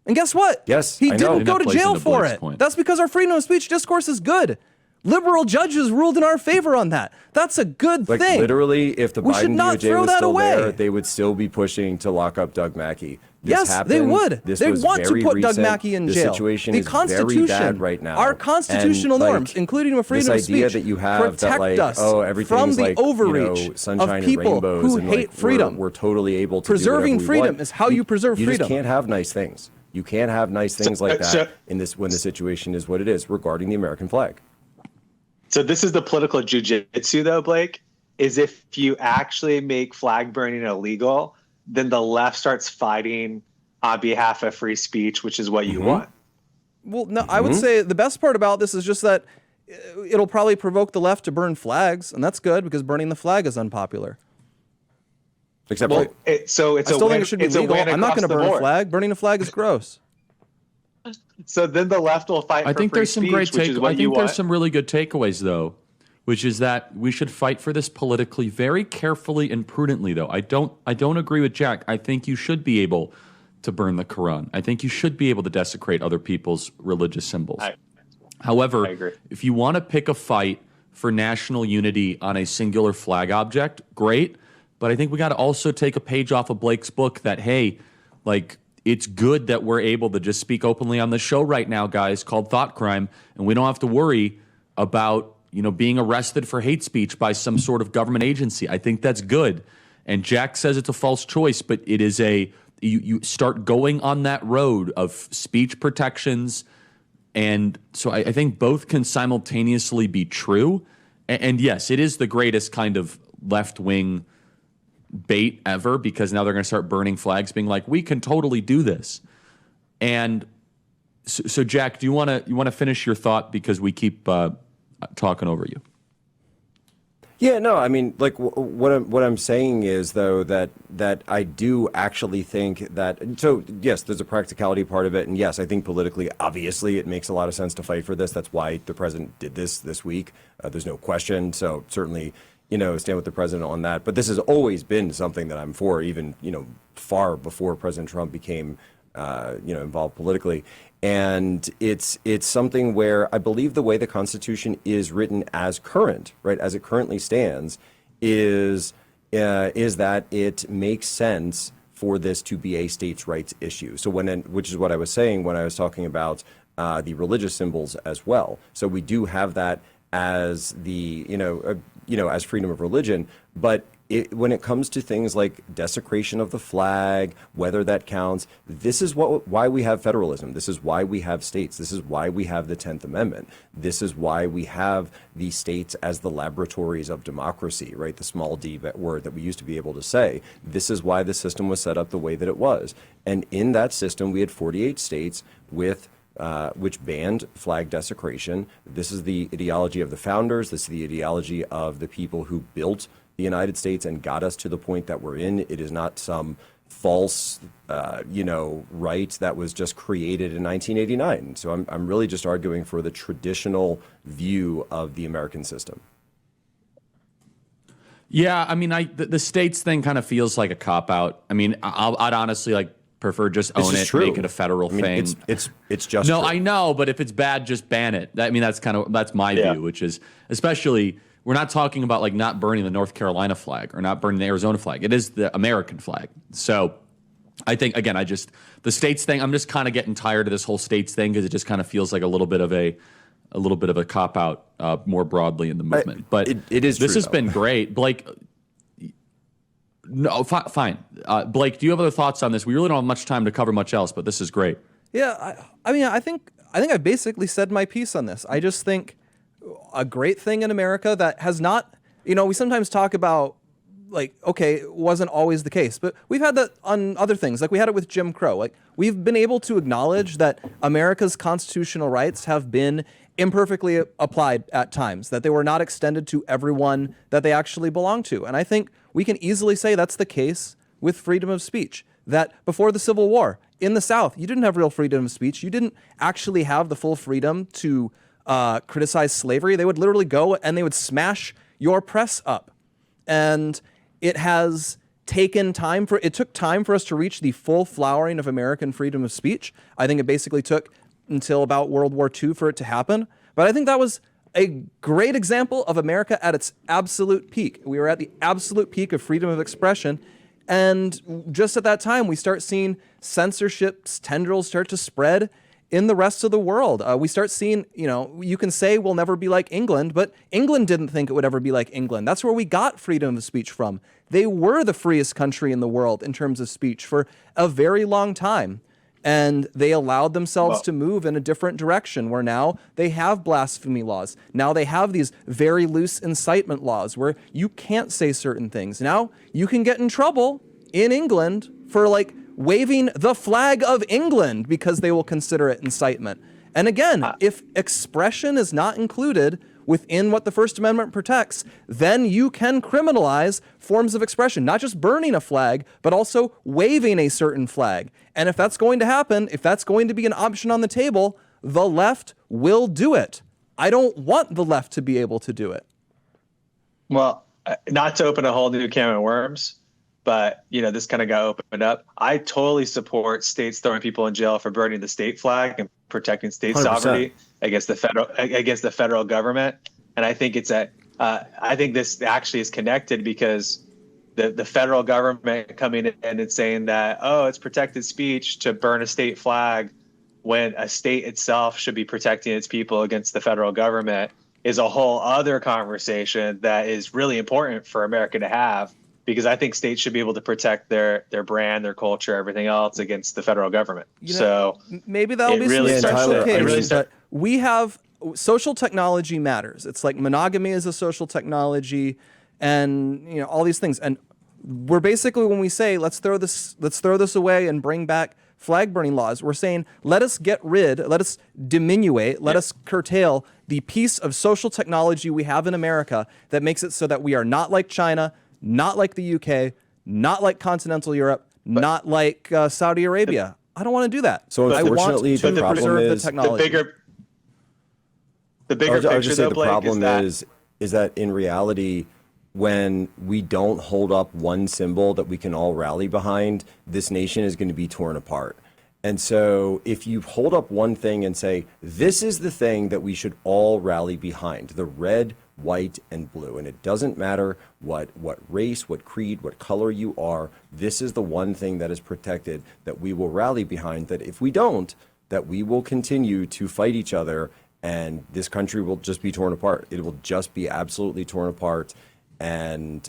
And guess what? Yes, he didn't go to jail for it. That's because our freedom of speech discourse is good. Liberal judges ruled in our favor on that. That's a good thing. Literally, if the Biden DOJ was still there, they would still be pushing to lock up Doug Mackey. They would. They want to put Doug Mackey in jail. The situation is very bad right now. Our constitutional norms, including a freedom of speech, that you have protect us from the overreach of people who hate freedom. We're totally able to preserving do freedom is how you preserve freedom. You just can't have nice things. You can't have nice things like that when the situation is what it is regarding the American flag. So this is the political jujitsu, though, Blake, is if you actually make flag burning illegal, then the left starts fighting on behalf of free speech, which is what you want. Well, no, I would say the best part about this is just that it'll probably provoke the left to burn flags, and that's good because burning the flag is unpopular. Except I still think it should be legal. I'm not going to burn a flag. Burning a flag is gross. So then the left will fight for free speech, which is what you want. There's some really good takeaways, though, which is that we should fight for this politically, very carefully and prudently, though. I don't agree with Jack. I think you should be able to burn the Quran. I think you should be able to desecrate other people's religious symbols. However, if you want to pick a fight for national unity on a singular flag object, great. but I think we got to also take a page off of Blake's book that, hey, like, it's good that we're able to just speak openly on the show right now, guys, called Thought Crime, and we don't have to worry about, being arrested for hate speech by some sort of government agency. I think that's good. And Jack says it's a false choice, but it is you start going on that road of speech protections. And so I think both can simultaneously be true. And yes, it is the greatest kind of left-wing bait ever, because now they're going to start burning flags, being like, we can totally do this. And so Jack, do you want to finish your thought, because we keep talking over you? Yeah, no, I mean, like what I'm saying is, though, that I do actually think that, so yes, there's a practicality part of it, and yes, I think politically, obviously, it makes a lot of sense to fight for this. That's why the president did this week. There's no question. So certainly, stand with the president on that. But this has always been something that I'm for, even far before President Trump became involved politically. And it's something where I believe the way the Constitution is written as current, right, as it currently stands, is that it makes sense for this to be a states' rights issue. So which is what I was saying when I was talking about the religious symbols as well. So we do have that as the as freedom of religion, but when it comes to things like desecration of the flag, whether that counts, this is why we have federalism. This is why we have states. This is why we have the 10th Amendment. This is why we have the states as the laboratories of democracy, right? The small d word that we used to be able to say. This is why the system was set up the way that it was. And in that system, we had 48 states with which banned flag desecration. This is the ideology of the founders. This is the ideology of the people who built the United States and got us to the point that we're in. It is not some false, right that was just created in 1989. So I'm really just arguing for the traditional view of the American system. Yeah, I mean, the states thing kind of feels like a cop out. I mean, I'd honestly prefer just own it, make it a federal thing. It's just no, true. I know, but if it's bad, just ban it. I mean, that's my view, which is, especially, we're not talking about not burning the North Carolina flag or not burning the Arizona flag. It is the American flag. So I think, again, the states thing, I'm just kind of getting tired of this whole states thing, because it just kind of feels like a little bit of a cop out more broadly in the movement. But it is. This true, has been great, Blake. No, fine. Blake, do you have other thoughts on this? We really don't have much time to cover much else, but this is great. Yeah, I think I basically said my piece on this. I just think a great thing in America that has not, we sometimes talk about it wasn't always the case, but we've had that on other things. We had it with Jim Crow. We've been able to acknowledge that America's constitutional rights have been imperfectly applied at times, that they were not extended to everyone that they actually belong to. And I think we can easily say that's the case with freedom of speech, that before the Civil War in the South, you didn't have real freedom of speech. You didn't actually have the full freedom to criticize slavery. They would literally go and they would smash your press up. And it took time for us to reach the full flowering of American freedom of speech. I think it basically took until about World War II for it to happen. But I think that was a great example of America at its absolute peak. We were at the absolute peak of freedom of expression. And just at that time, we start seeing censorship's tendrils start to spread in the rest of the world. We start seeing, you can say we'll never be like England, but England didn't think it would ever be like England. That's where we got freedom of speech from. They were the freest country in the world in terms of speech for a very long time. And they allowed themselves to move in a different direction, where now they have blasphemy laws. Now they have these very loose incitement laws where you can't say certain things. Now you can get in trouble in England for waving the flag of England because they will consider it incitement. And again, if expression is not included within what the First Amendment protects, then you can criminalize forms of expression, not just burning a flag, but also waving a certain flag. And if that's going to happen, if that's going to be an option on the table, the left will do it. I don't want the left to be able to do it. Well, not to open a whole new can of worms, but this kind of got opened up. I totally support states throwing people in jail for burning the state flag and protecting state 100%. sovereignty against the federal government. And I think I think this actually is connected, because the federal government coming in and saying that, oh, it's protected speech to burn a state flag when a state itself should be protecting its people against the federal government is a whole other conversation that is really important for America to have, because I think states should be able to protect their brand, their culture, everything else against the federal government. So maybe that'll be really some special Tyler, case, but we have social technology matters. It's like monogamy is a social technology, and all these things. And we're basically, when we say let's throw this away and bring back flag burning laws, we're saying let us diminuate, let us curtail the piece of social technology we have in America that makes it so that we are not like China, not like the UK, not like continental Europe, not like Saudi Arabia. I don't want to do that. So unfortunately, the problem preserve the is technology. The bigger I would picture, just say though, the Blake, problem is that in reality, when we don't hold up one symbol that we can all rally behind, this nation is going to be torn apart. And so if you hold up one thing and say, this is the thing that we should all rally behind, the red, white, and blue, and it doesn't matter what race, what creed, what color you are, this is the one thing that is protected that we will rally behind, that if we don't, that we will continue to fight each other and this country will just be torn apart. It will just be absolutely torn apart. And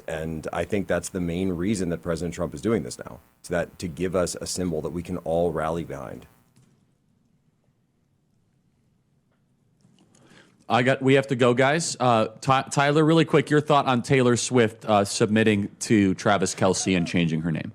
I think that's the main reason that President Trump is doing this now, to give us a symbol that we can all rally behind. We have to go, guys. Tyler, really quick, your thought on Taylor Swift submitting to Travis Kelce and changing her name.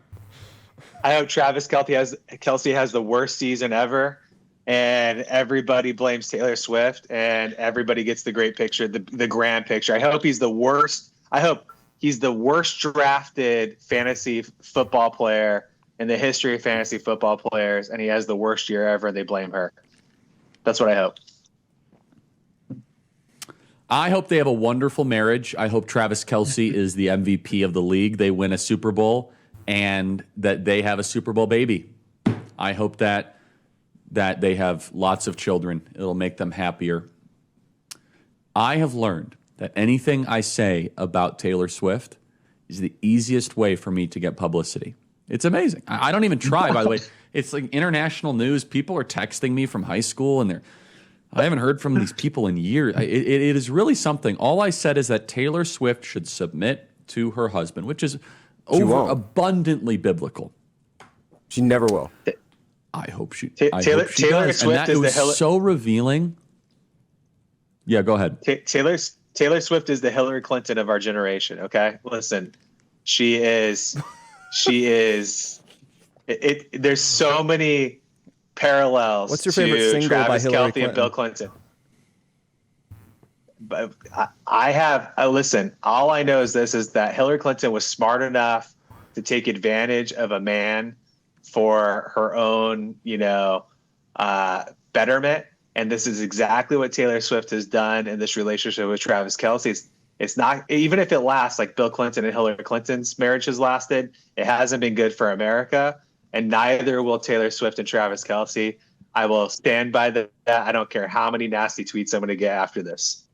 I hope Travis Kelce has the worst season ever, and everybody blames Taylor Swift, and everybody gets the great picture, the grand picture. I hope he's the worst. I hope he's the worst drafted fantasy football player in the history of fantasy football players, and he has the worst year ever, and they blame her. That's what I hope. I hope they have a wonderful marriage. I hope Travis Kelce is the MVP of the league. They win a Super Bowl and that they have a Super Bowl baby. I hope that they have lots of children. It'll make them happier. I have learned that anything I say about Taylor Swift is the easiest way for me to get publicity. It's amazing. I don't even try, by the way. It's like international news. People are texting me from high school, and I haven't heard from these people in years. It is really something. All I said is that Taylor Swift should submit to her husband, which is abundantly biblical. She never will. I hope she. Taylor does. Swift is so revealing. Yeah, go ahead. Taylor Swift is the Hillary Clinton of our generation. Okay, listen, she is. There's so many parallels. What's your favorite single Travis by Hillary Kelce and Bill Clinton? But listen. All I know is that Hillary Clinton was smart enough to take advantage of a man for her own, betterment. And this is exactly what Taylor Swift has done in this relationship with Travis Kelce. It's not, even if it lasts like Bill Clinton and Hillary Clinton's marriage has lasted, it hasn't been good for America. And neither will Taylor Swift and Travis Kelce. I will stand by that. I don't care how many nasty tweets I'm going to get after this.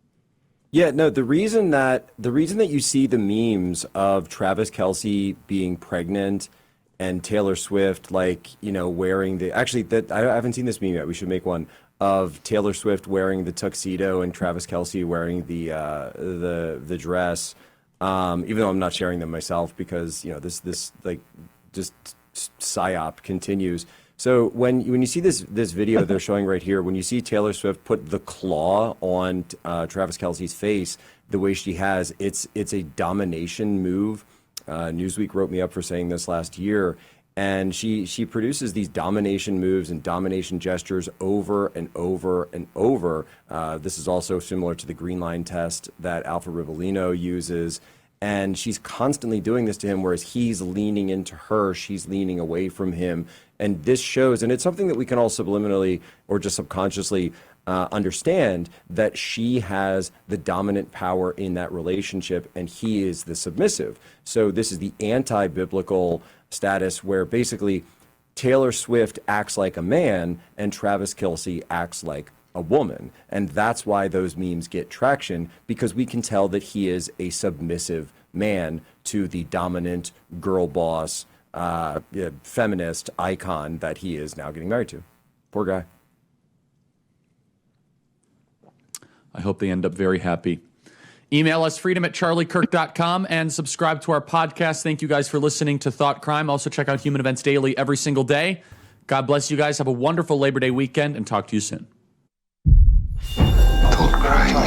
Yeah, no, the reason that you see the memes of Travis Kelce being pregnant and Taylor Swift, wearing I haven't seen this meme yet. We should make one of Taylor Swift wearing the tuxedo and Travis Kelce wearing the dress. Even though I'm not sharing them myself because this just psyop continues. So when you see this video they're showing right here, when you see Taylor Swift put the claw on Travis Kelce's face the way she has, it's a domination move. Newsweek wrote me up for saying this last year, and she produces these domination moves and domination gestures over and over and over. This is also similar to the green line test that Alpha Rivellino uses. And she's constantly doing this to him, whereas he's leaning into her, she's leaning away from him. And this shows, and it's something that we can all subliminally or just subconsciously understand, that she has the dominant power in that relationship and he is the submissive. So this is the anti-biblical status where basically Taylor Swift acts like a man and Travis Kelce acts like a woman. And that's why those memes get traction, because we can tell that he is a submissive man to the dominant girl boss, feminist icon that he is now getting married to. Poor guy. I hope they end up very happy. Email us freedom@charliekirk.com and subscribe to our podcast. Thank you guys for listening to Thought Crime. Also check out Human Events Daily every single day. God bless you guys. Have a wonderful Labor Day weekend and talk to you soon. Thought Crime.